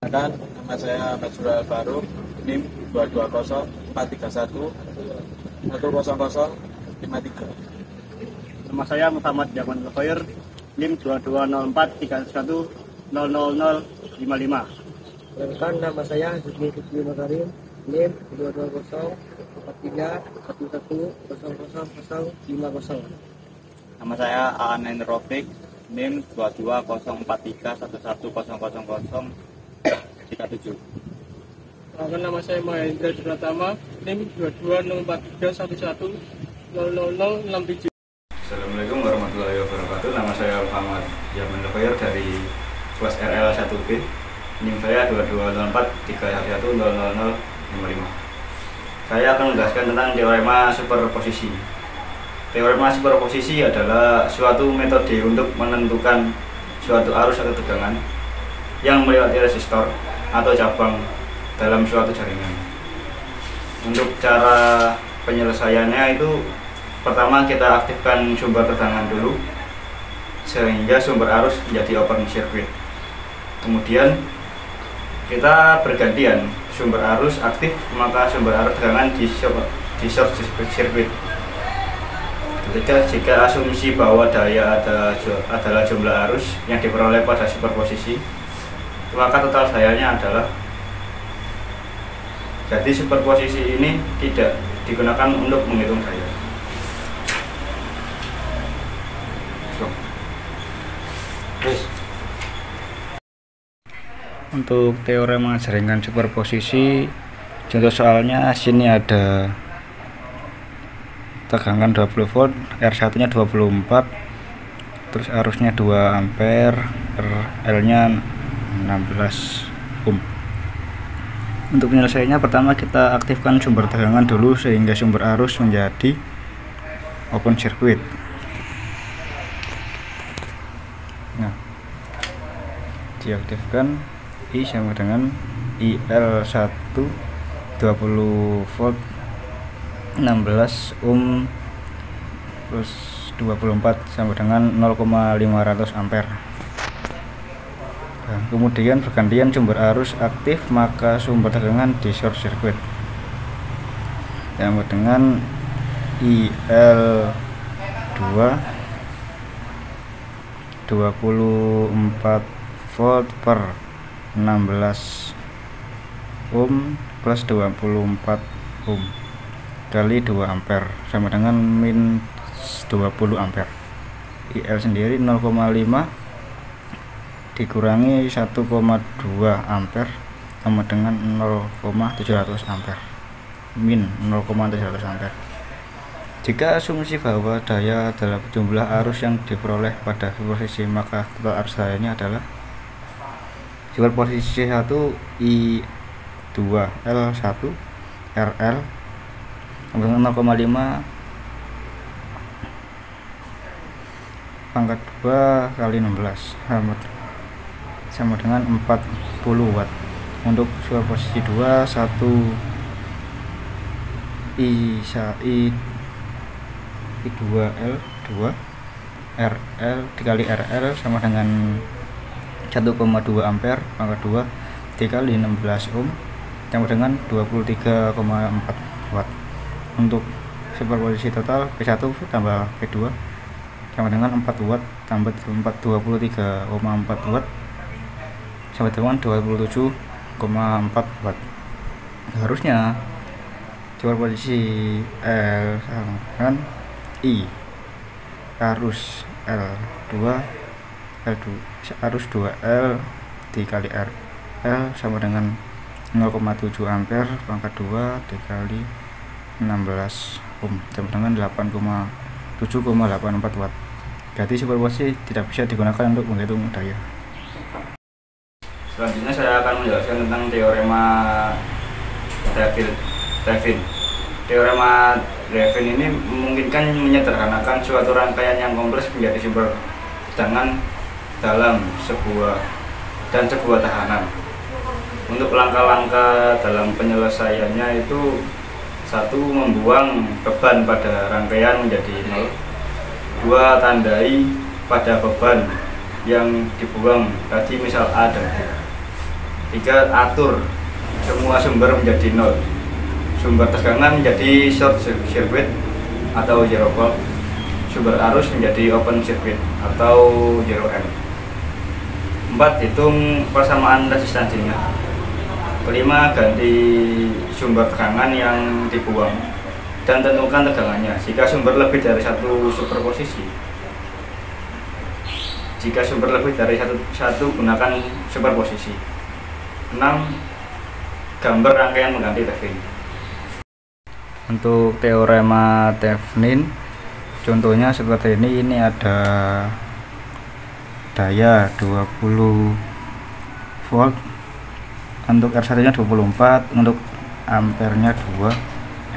Nama saya Masrul Al-Faruq, NIM 220431 10053. Nama saya Muhammad Jaman Khair, NIM 220431000055. Perkenalkan, nama saya Zumi Fikri Makarim, NIM 2204311000050. Nama saya Aan Rofik, NIM 220431100037. Nama saya Mahendra Pratama, NIM 220431100067. Assalamualaikum warahmatullahi wabarakatuh. Nama saya Muhammad Jaman Khair dari kelas RL 1B. NIM saya 220431100055. Saya akan menjelaskan tentang teorema superposisi. Teorema superposisi adalah suatu metode untuk menentukan suatu arus atau tegangan yang melewati resistor atau cabang dalam suatu jaringan. Untuk cara penyelesaiannya itu, pertama kita aktifkan sumber tegangan dulu sehingga sumber arus menjadi open circuit. Kemudian kita bergantian, sumber arus aktif maka sumber arus tegangan di short circuit. Jika asumsi bahwa daya adalah jumlah arus yang diperoleh pada superposisi, maka total dayanya adalah, jadi superposisi ini tidak digunakan untuk menghitung daya. Untuk teorema jaringan superposisi, contoh soalnya sini ada tegangan 20 volt, R1 nya 24, terus arusnya 2 ampere, RL nya 16 ohm. Untuk penyelesaiannya, pertama kita aktifkan sumber tegangan dulu sehingga sumber arus menjadi open circuit. Nah, diaktifkan, I sama dengan IL1 20 volt 16 ohm plus 24 sama dengan 0,500 ampere. Nah, kemudian bergantian sumber arus aktif maka sumber tegangan di short circuit sama dengan IL2 24 volt per 16 ohm plus 24 ohm kali 2 ampere sama dengan min 20 ampere. IL sendiri 0,5 dikurangi 1,2 ampere sama dengan 0,700 ampere, min 0,700 ampere. Jika asumsi bahwa daya adalah jumlah arus yang diperoleh pada superposisi, maka total arus dayanya adalah superposisi 1 I2 L1 RL 0,5 pangkat 2 kali 16 sama dengan 40 watt. Untuk superposisi 2 1 I2 L2 RL dikali RL sama dengan 1,2 ampere pangkat 2 dikali 16 ohm sama dengan 23,4 watt. Untuk superposisi total P1 tambah P2 sama dengan 4 watt tambah 23,4 watt sama dengan 27,4 watt. Harusnya superposisi L sama dengan I arus L2 arus 2L dikali RL sama dengan 0,7 ampere pangkat 2 dikali 16 ohm sama dengan 7,84 watt. Jadi superposisi tidak bisa digunakan untuk menghitung daya. Selanjutnya saya akan menjelaskan tentang teorema Levin. Teorema Levin ini memungkinkan menyederhanakan suatu rangkaian yang kompleks menjadi sumber tegangan dalam sebuah tahanan. Untuk langkah-langkah dalam penyelesaiannya itu, 1. Membuang beban pada rangkaian menjadi 0. 2. Tandai pada beban yang dibuang tadi, misal A dan B. 3. Atur semua sumber menjadi 0. Sumber tegangan menjadi short circuit atau 0 volt. Sumber arus menjadi open circuit atau 0 amp. 4. Hitung persamaan resistansinya. 5. Ganti sumber tegangan yang dibuang dan tentukan tegangannya. Jika sumber lebih dari satu superposisi. Jika sumber lebih dari satu gunakan superposisi. 6. Gambar rangkaian pengganti Thevenin. Untuk teorema Thevenin, contohnya seperti ini ada daya 20 volt, untuk R1 nya 24, untuk ampernya 2,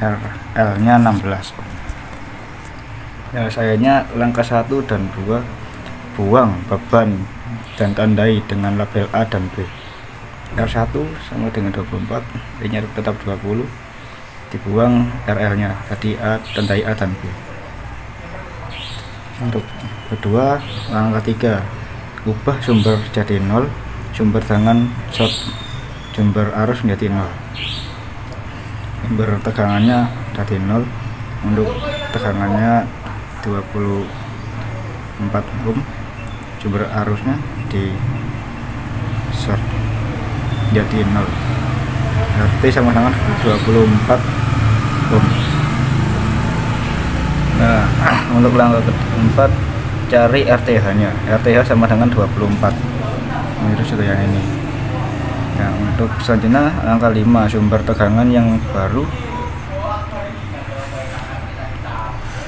RL nya 16 ohm. Penyelesaiannya langkah 1 dan 2, buang beban dan tandai dengan label A dan B. R1 sama dengan 24, B nya tetap 20, dibuang RL nya, tadi A, tandai A dan B. Untuk kedua, langkah 3, ubah sumber jadi 0, sumber tegangan short, sumber arus menjadi 0, sumber tegangannya jadi 0, untuk tegangannya 24 ohm, sumber arusnya di short jadi 0, RT sama dengan 24 ohm. Nah, untuk langkah keempat, cari RTH nya. RTH sama dengan 24. Itu juga yang ini. Nah, untuk selanjutnya langkah 5, sumber tegangan yang baru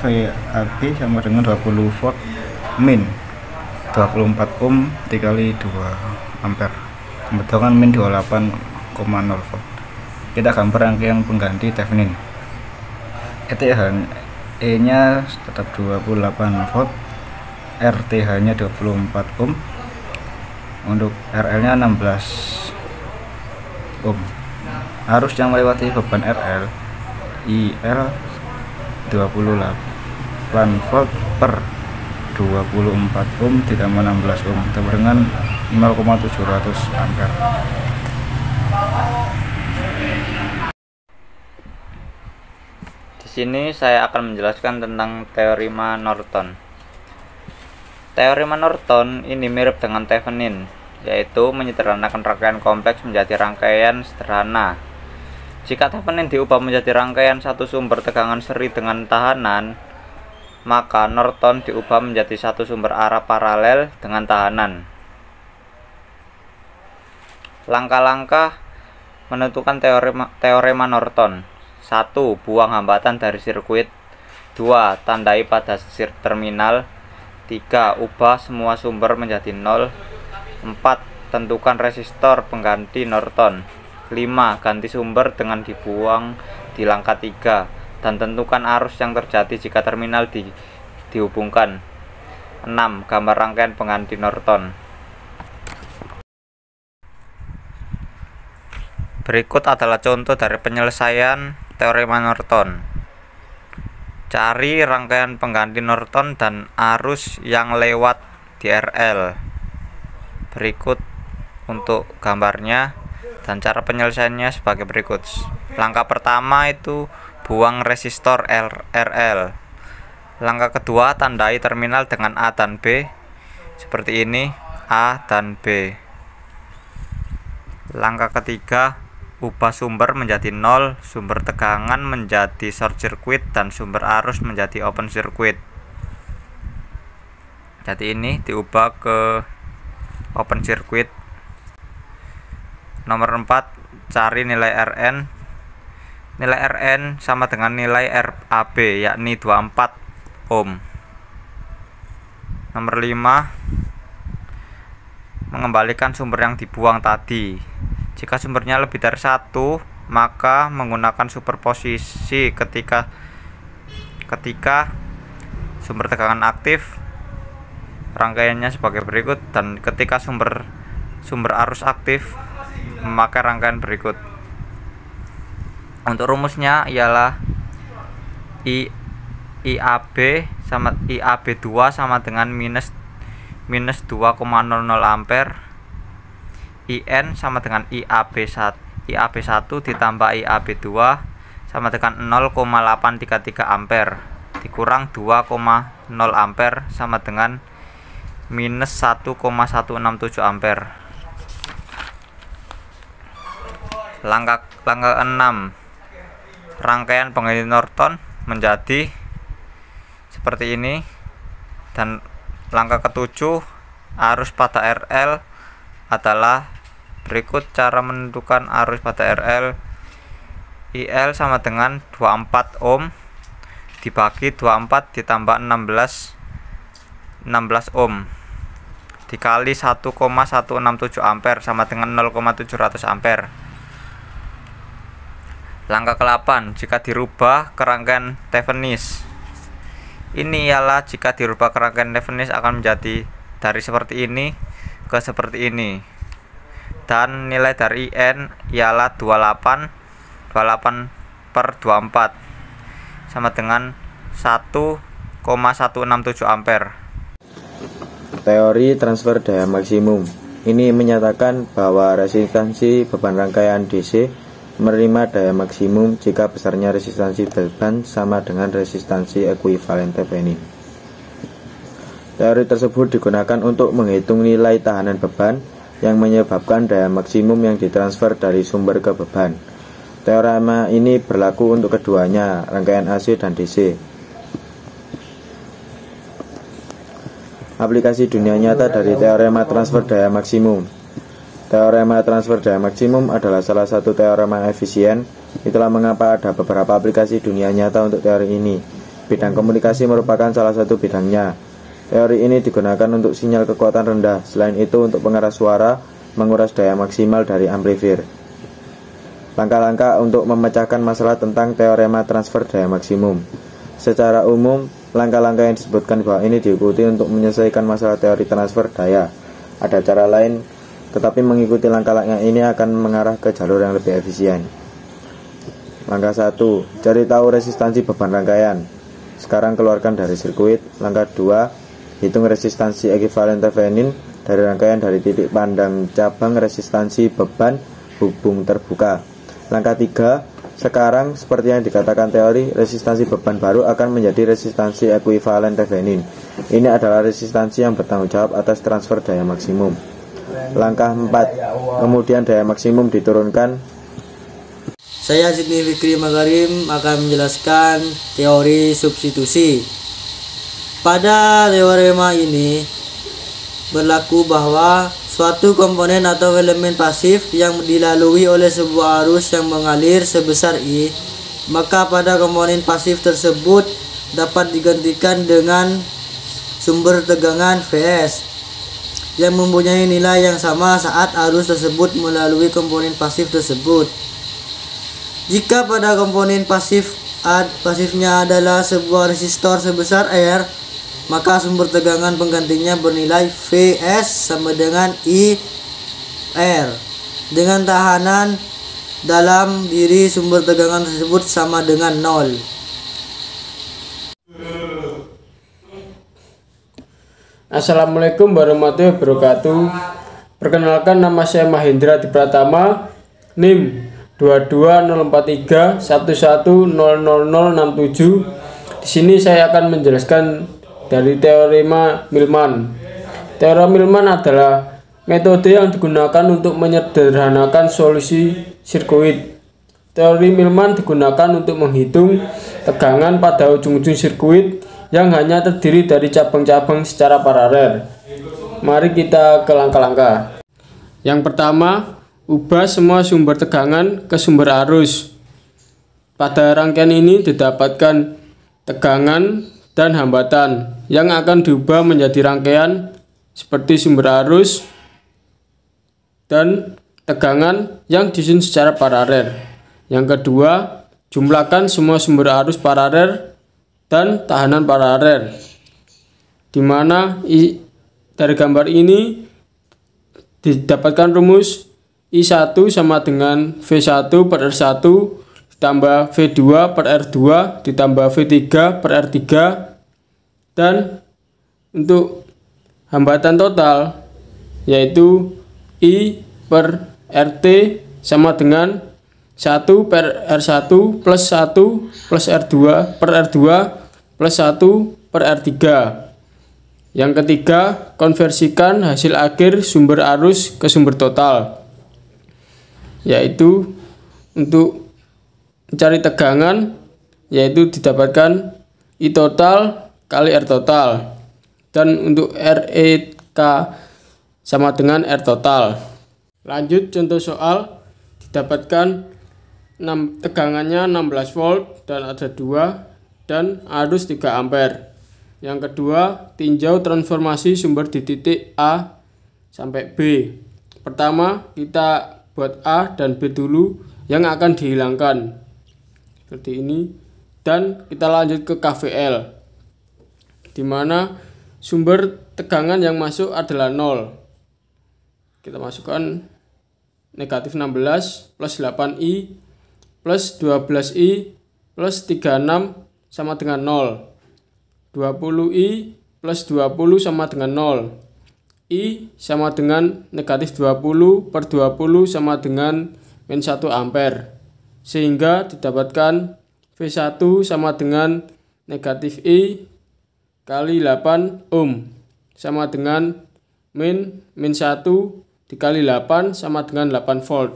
VAB sama dengan 20 volt min 24 ohm dikali 2 ampere. Sumber tegangan min 28,0 volt. Kita gambar rangkaian pengganti Thevenin. E nya tetap 28 volt, RTH nya 24 ohm, untuk RL nya 16 ohm. Arus yang melewati beban RL IL 28 volt per 24 ohm ditambah 16 ohm, sama dengan 0,700 ampere. Di sini saya akan menjelaskan tentang teorema Norton. Teorema Norton ini mirip dengan Thevenin, yaitu menyederhanakan rangkaian kompleks menjadi rangkaian sederhana. Jika Thevenin diubah menjadi rangkaian satu sumber tegangan seri dengan tahanan, maka Norton diubah menjadi satu sumber arah paralel dengan tahanan. Langkah-langkah menentukan teorema Norton. 1. Buang hambatan dari sirkuit. 2. Tandai pada terminal. 3. Ubah semua sumber menjadi 0. 4. Tentukan resistor pengganti Norton. 5. Ganti sumber dengan dibuang di langkah 3, dan tentukan arus yang terjadi jika terminal dihubungkan. 6. Gambar rangkaian pengganti Norton. Berikut adalah contoh dari penyelesaian teorema Norton. Cari rangkaian pengganti Norton dan arus yang lewat di RL. Berikut untuk gambarnya dan cara penyelesaiannya sebagai berikut. Langkah pertama itu buang resistor RL. Langkah kedua, tandai terminal dengan A dan B seperti ini, A dan B. Langkah ketiga, ubah sumber menjadi 0, sumber tegangan menjadi short circuit, dan sumber arus menjadi open circuit. Jadi ini diubah ke open circuit. Nomor 4, cari nilai Rn. Nilai Rn sama dengan nilai RAB, yakni 24 ohm. Nomor 5, mengembalikan sumber yang dibuang tadi. Jika sumbernya lebih dari 1, maka menggunakan superposisi ketika sumber tegangan aktif, rangkaiannya sebagai berikut, dan ketika sumber arus aktif, memakai rangkaian berikut. Untuk rumusnya ialah IAB2 sama dengan minus 2,00 ampere, IN sama dengan IAB1 ditambah IAB2 sama dengan 0,833 ampere dikurang 2,0 ampere sama dengan minus 1,167 ampere. Langkah 6, rangkaian pengganti Norton menjadi seperti ini. Dan langkah ke-7, arus pada RL adalah berikut cara menentukan arus pada RL. IL sama dengan 24 ohm dibagi 24 ditambah 16 ohm dikali 1,167 ampere sama dengan 0,700 ampere. Langkah ke-8, jika dirubah ke rangkaian Thevenis. Ini ialah jika dirubah ke rangkaian Thevenis akan menjadi dari seperti ini ke seperti ini. Dan nilai dari IN ialah 28 per 24 sama dengan 1,167 ampere. Teori transfer daya maksimum ini menyatakan bahwa resistansi beban rangkaian DC menerima daya maksimum jika besarnya resistansi beban sama dengan resistansi ekuivalen Thevenin. Teori tersebut digunakan untuk menghitung nilai tahanan beban yang menyebabkan daya maksimum yang ditransfer dari sumber ke beban. Teorema ini berlaku untuk keduanya, rangkaian AC dan DC. Aplikasi dunia nyata dari teorema transfer daya maksimum. Teorema transfer daya maksimum adalah salah satu teorema efisien. Itulah mengapa ada beberapa aplikasi dunia nyata untuk teori ini. Bidang komunikasi merupakan salah satu bidangnya. Teori ini digunakan untuk sinyal kekuatan rendah. Selain itu untuk pengeras suara, menguras daya maksimal dari amplifier. Langkah-langkah untuk memecahkan masalah tentang teorema transfer daya maksimum. Secara umum, langkah-langkah yang disebutkan bahwa ini diikuti untuk menyelesaikan masalah teori transfer daya. Ada cara lain, tetapi mengikuti langkah-langkah ini akan mengarah ke jalur yang lebih efisien. Langkah 1, cari tahu resistansi beban rangkaian. Sekarang keluarkan dari sirkuit. Langkah 2, hitung resistansi ekuivalen Thevenin dari rangkaian dari titik pandang cabang resistansi beban hubung terbuka. Langkah 3, sekarang seperti yang dikatakan teori, resistansi beban baru akan menjadi resistansi ekuivalen Thevenin. Ini adalah resistansi yang bertanggung jawab atas transfer daya maksimum. Langkah 4, kemudian daya maksimum diturunkan. Saya Sidney Fikri Makarim akan menjelaskan teori substitusi. Pada teorema ini berlaku bahwa suatu komponen atau elemen pasif yang dilalui oleh sebuah arus yang mengalir sebesar I, maka pada komponen pasif tersebut dapat digantikan dengan sumber tegangan Vs yang mempunyai nilai yang sama saat arus tersebut melalui komponen pasif tersebut. Jika pada komponen pasifnya adalah sebuah resistor sebesar R, maka sumber tegangan penggantinya bernilai Vs sama dengan IR dengan tahanan dalam diri sumber tegangan tersebut sama dengan 0. Assalamualaikum warahmatullahi wabarakatuh. Perkenalkan, nama saya Mahendra Di Pratama, NIM 220311000067. Di sini saya akan menjelaskan dari teorema Millman. Teorema Millman adalah metode yang digunakan untuk menyederhanakan solusi sirkuit. Teori Millman digunakan untuk menghitung tegangan pada ujung-ujung sirkuit yang hanya terdiri dari cabang-cabang secara paralel. Mari kita ke langkah-langkah. Yang pertama, ubah semua sumber tegangan ke sumber arus. Pada rangkaian ini didapatkan tegangan dan hambatan yang akan diubah menjadi rangkaian seperti sumber arus dan tegangan yang disusun secara paralel. Yang kedua, jumlahkan semua sumber arus paralel dan tahanan paralel, di mana dari gambar ini didapatkan rumus I1 sama dengan V1 per R1 ditambah V2 per R2 ditambah V3 per R3, dan untuk hambatan total yaitu I per RT sama dengan 1 per R1 plus 1 plus R2 per R2 plus 1 per R3. Yang ketiga, konversikan hasil akhir sumber arus ke sumber total, yaitu untuk mencari tegangan, yaitu didapatkan I total kali R total, dan untuk REK sama dengan R total. Lanjut contoh soal, didapatkan tegangannya 16 volt dan ada 2 dan arus 3 ampere. Yang kedua, tinjau transformasi sumber di titik A sampai B. Pertama, kita buat A dan B dulu yang akan dihilangkan seperti ini, dan kita lanjut ke KVL, di mana sumber tegangan yang masuk adalah 0. Kita masukkan negatif 16 plus 8I plus 12I plus 36 sama dengan 0. 20I plus 20 sama dengan 0. I sama dengan negatif 20 per 20 sama dengan min 1 ampere. Sehingga didapatkan V1 sama dengan negatif I kali 8 ohm sama dengan min 1 dikali 8 sama dengan 8 volt.